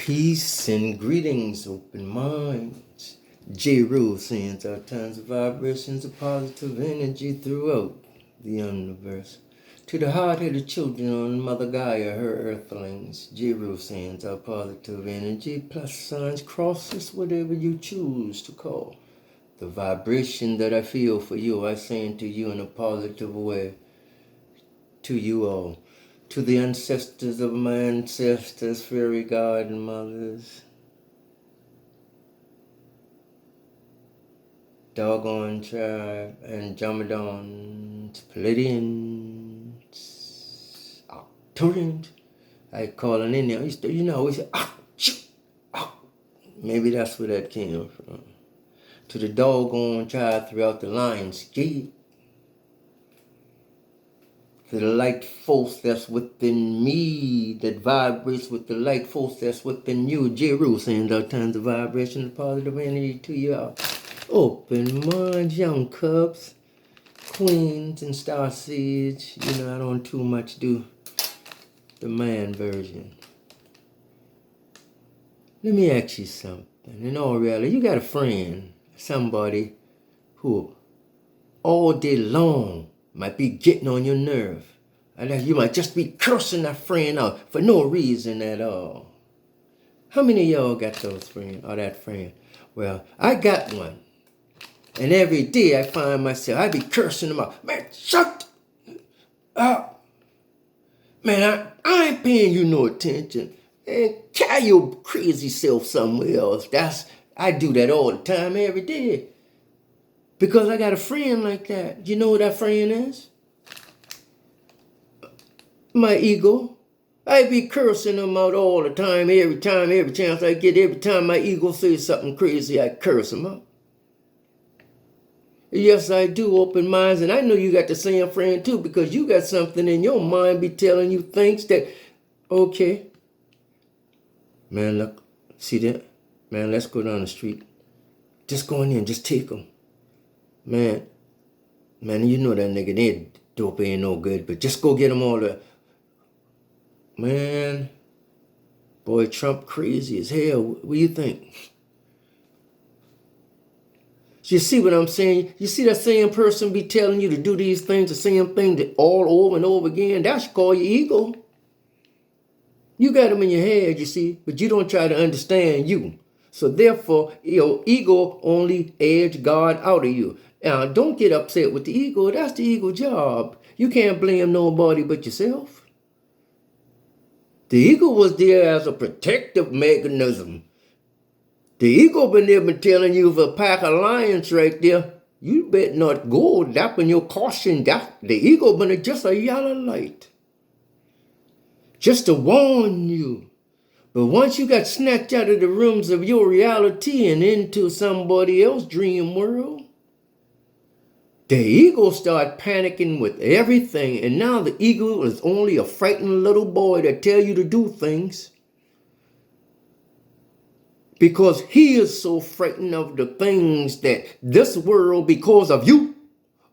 Peace and greetings, open minds. J. Rule sends out tons of vibrations of positive energy throughout the universe. To the hard-headed children on Mother Gaia, her earthlings, J. Rule sends out positive energy, plus signs, crosses, whatever you choose to call. The vibration that I feel for you, I send to you in a positive way. To you all. To the ancestors of my ancestors, fairy godmothers, doggone tribe, and Jamadons, Palladians, Arcturians. I calling in there. You know, we say, maybe that's where that came from. To the doggone tribe throughout the Lionsgate. The light force that's within me that vibrates with the light force that's within you. Jeru sends out tons of vibration and positive energy to y'all. Open minds, young cubs, queens, and star seeds. You know, I don't too much do the man version. Let me ask you something. In all reality, you got a friend, somebody who all day long might be getting on your nerve. And you might just be cursing that friend out for no reason at all. How many of y'all got those friends or that friend? Well, I got one. And every day I find myself, I be cursing them out. Man, shut up. Man, I ain't paying you no attention. Man, carry your crazy self somewhere else. I do that all the time, every day. Because I got a friend like that. You know what that friend is? My ego. I be cursing them out all the time, every chance I get. Every time my ego says something crazy, I curse them out. Yes, I do, open minds, and I know you got the same friend too, because you got something in your mind be telling you things that, okay. Man, look, see that? Man, let's go down the street. Just go in there and just take them. Man, you know that nigga, they dope ain't no good, but just go get them all the... Man, boy, Trump crazy as hell. What do you think? You see what I'm saying? You see that same person be telling you to do these things, the same thing that all over and over again? That's called your ego. You got them in your head, you see, but you don't try to understand you. So therefore, your ego only edge God out of you. Now, don't get upset with the ego. That's the ego job. You can't blame nobody but yourself. The ego was there as a protective mechanism. The ego been there been telling you, if a pack of lions right there, you better not go. That been your caution. The ego been just a yellow light. Just to warn you. But once you got snatched out of the rooms of your reality and into somebody else's dream world, the ego start panicking with everything. And now the ego is only a frightened little boy that tell you to do things. Because he is so frightened of the things that this world, because of you,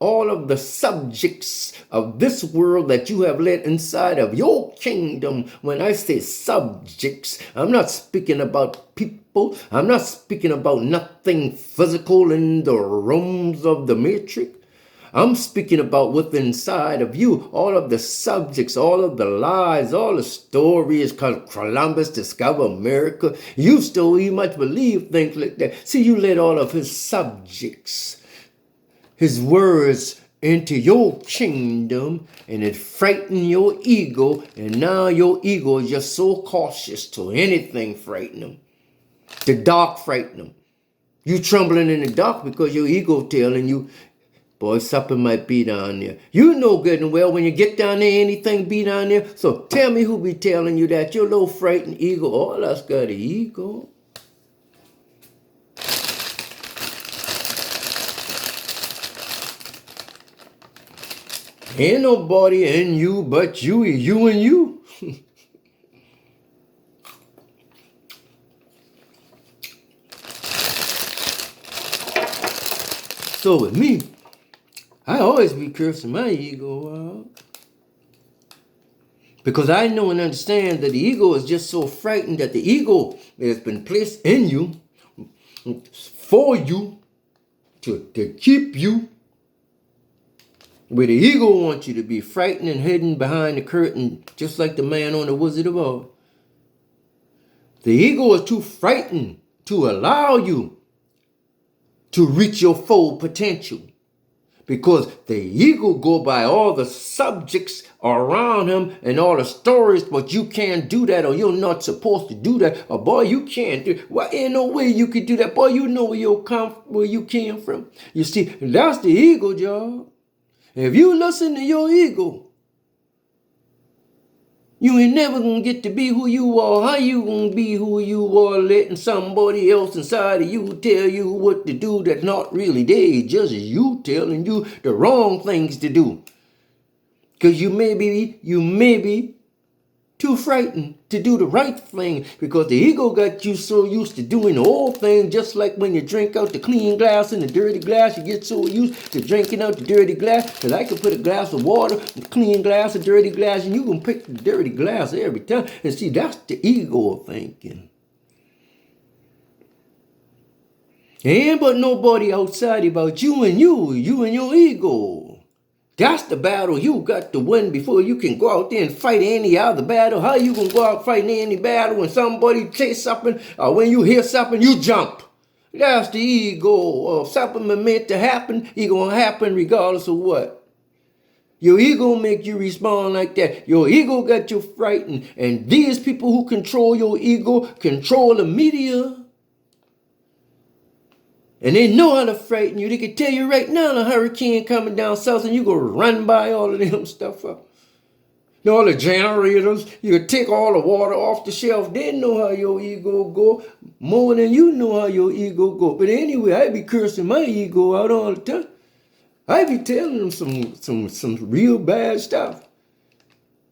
all of the subjects of this world that you have let inside of your kingdom. When I say subjects, I'm not speaking about people. I'm not speaking about nothing physical in the realms of the matrix. I'm speaking about within inside of you, all of the subjects, all of the lies, all the stories, because Columbus discovered America. You still much believe things like that. See, you let all of his subjects, his words into your kingdom, and it frightened your ego, and now your ego is just so cautious to anything frighten them. The dark frighten them. You trembling in the dark because your ego telling you, boy, something might be down there. You know good and well when you get down there, anything be down there. So tell me who be telling you that. Your little frightened ego. All us got an ego. Ain't nobody in you but you and you. So with me, I always be cursing my ego out. Because I know and understand that the ego is just so frightened that the ego has been placed in you for you to keep you where the ego wants you to be frightened and hidden behind the curtain, just like the man on the Wizard of Oz. The ego is too frightened to allow you to reach your full potential, because the ego go by all the subjects around him and all the stories, but you can't do that, or you're not supposed to do that, or boy, you can't do. Well, ain't no way you could do that, boy. You know where you came from. You see, that's the ego job. If you listen to your ego, you ain't never gonna get to be who you are. How you gonna be who you are letting somebody else inside of you tell you what to do that's not really there, just as you telling you the wrong things to do? Because you may be too frightened to do the right thing, because the ego got you so used to doing the old thing, just like when you drink out the clean glass and the dirty glass. You get so used to drinking out the dirty glass, because I can put a glass of water, a clean glass, a dirty glass, and you can pick the dirty glass every time. And see, that's the ego thinking. Ain't but nobody outside about you and your ego. That's the battle you got to win before you can go out there and fight any other battle. How you gonna go out fighting any battle when somebody says something, or when you hear something, you jump? That's the ego. Something meant to happen, it gonna happen regardless of what. Your ego make you respond like that. Your ego got you frightened. And these people who control your ego control the media. And they know how to frighten you. They can tell you right now the hurricane coming down south, and you go run by all of them stuff up. All the generators, you can take all the water off the shelf. They know how your ego go more than you know how your ego go. But anyway, I be cursing my ego out all the time. I be telling them some real bad stuff.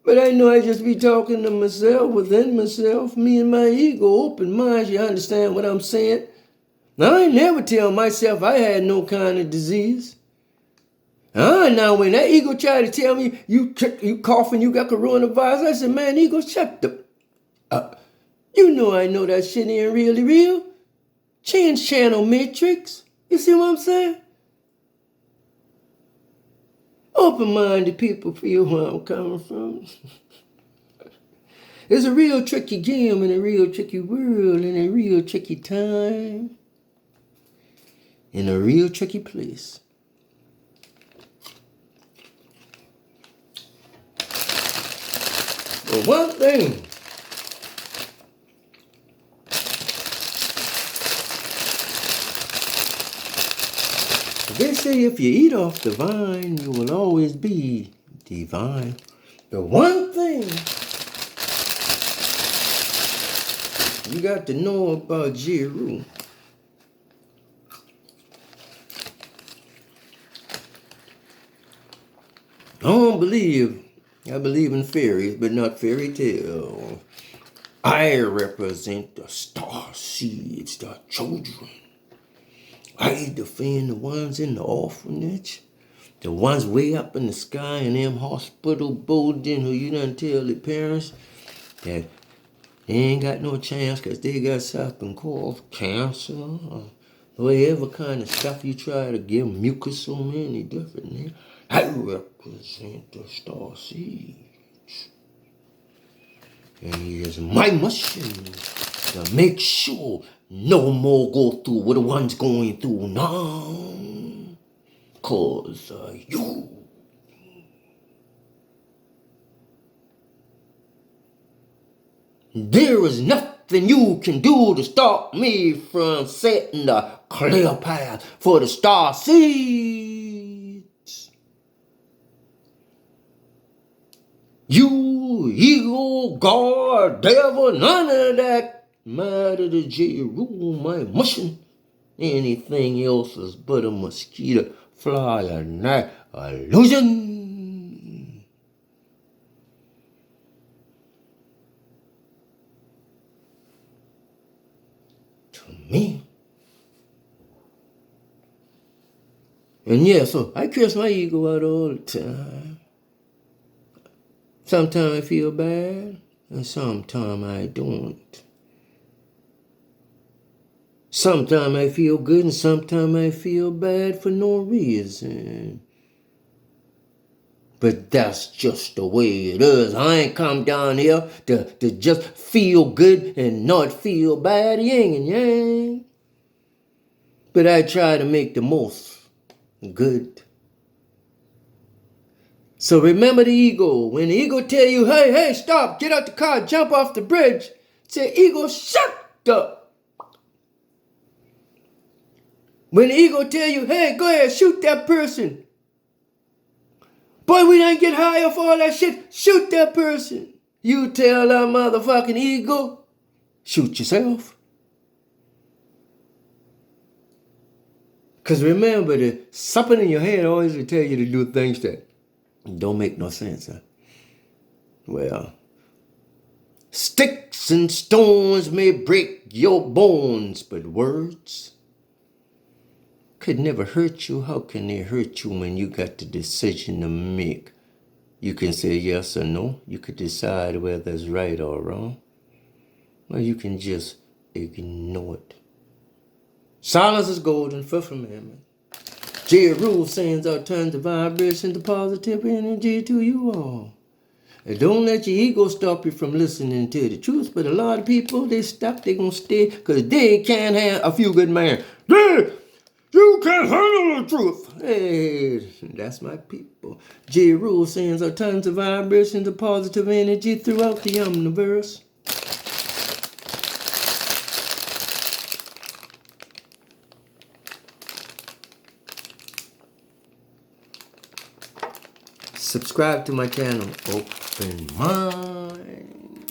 But I know I just be talking to myself, within myself, me and my ego, open minds. You understand what I'm saying? Now, I ain't never tell myself I had no kind of disease. Now when that ego tried to tell me, you coughing, you got coronavirus, I said, man, ego, shut the up. You know I know that shit ain't really real. Change channel matrix. You see what I'm saying? Open-minded people feel where I'm coming from. It's a real tricky game in a real tricky world, in a real tricky time, in a real tricky place. But one thing, they say if you eat off the vine, you will always be divine. The one thing you got to know about Jeru, I believe in fairies, but not fairy tales. I represent the star seeds, the children. I defend the ones in the orphanage, the ones way up in the sky in them hospital building who you done tell the parents that they ain't got no chance because they got something called cancer, or whatever kind of stuff you try to give mucus, so many different names. I represent the star seeds. And here's my mission to make sure no more go through what the one's going through now. Cause you. There is nothing you can do to stop me from setting the clear path for the star seeds. You, ego, God, devil, none of that matter to Jeru, my mission. Anything else is but a mosquito, fly, a night, illusion. To me. And yeah, so I curse my ego out all the time. Sometimes I feel bad, and sometimes I don't. Sometimes I feel good, and sometimes I feel bad for no reason. But that's just the way it is. I ain't come down here to just feel good and not feel bad, yin and yang. But I try to make the most good. So remember the ego. When the ego tell you, hey, stop, get out the car, jump off the bridge. Say, ego, shut up. When the ego tell you, hey, go ahead, shoot that person. Boy, we didn't get high off all that shit. Shoot that person. You tell that motherfucking ego, shoot yourself. Because remember that something in your head always will tell you to do things that don't make no sense. Huh? Well, sticks and stones may break your bones, but words could never hurt you. How can they hurt you when you got the decision to make? You can say yes or no. You could decide whether it's right or wrong. Or you can just ignore it. Silence is golden, Fifth Amendment. J. Rule sends out tons of vibration to positive energy to you all. And don't let your ego stop you from listening to the truth. But a lot of people, they stop, they gonna stay, because they can't have a few good man. You can't handle the truth. Hey, that's my people. J. Rule sends out tons of vibration to positive energy throughout the universe. Subscribe to my channel, Open Mind.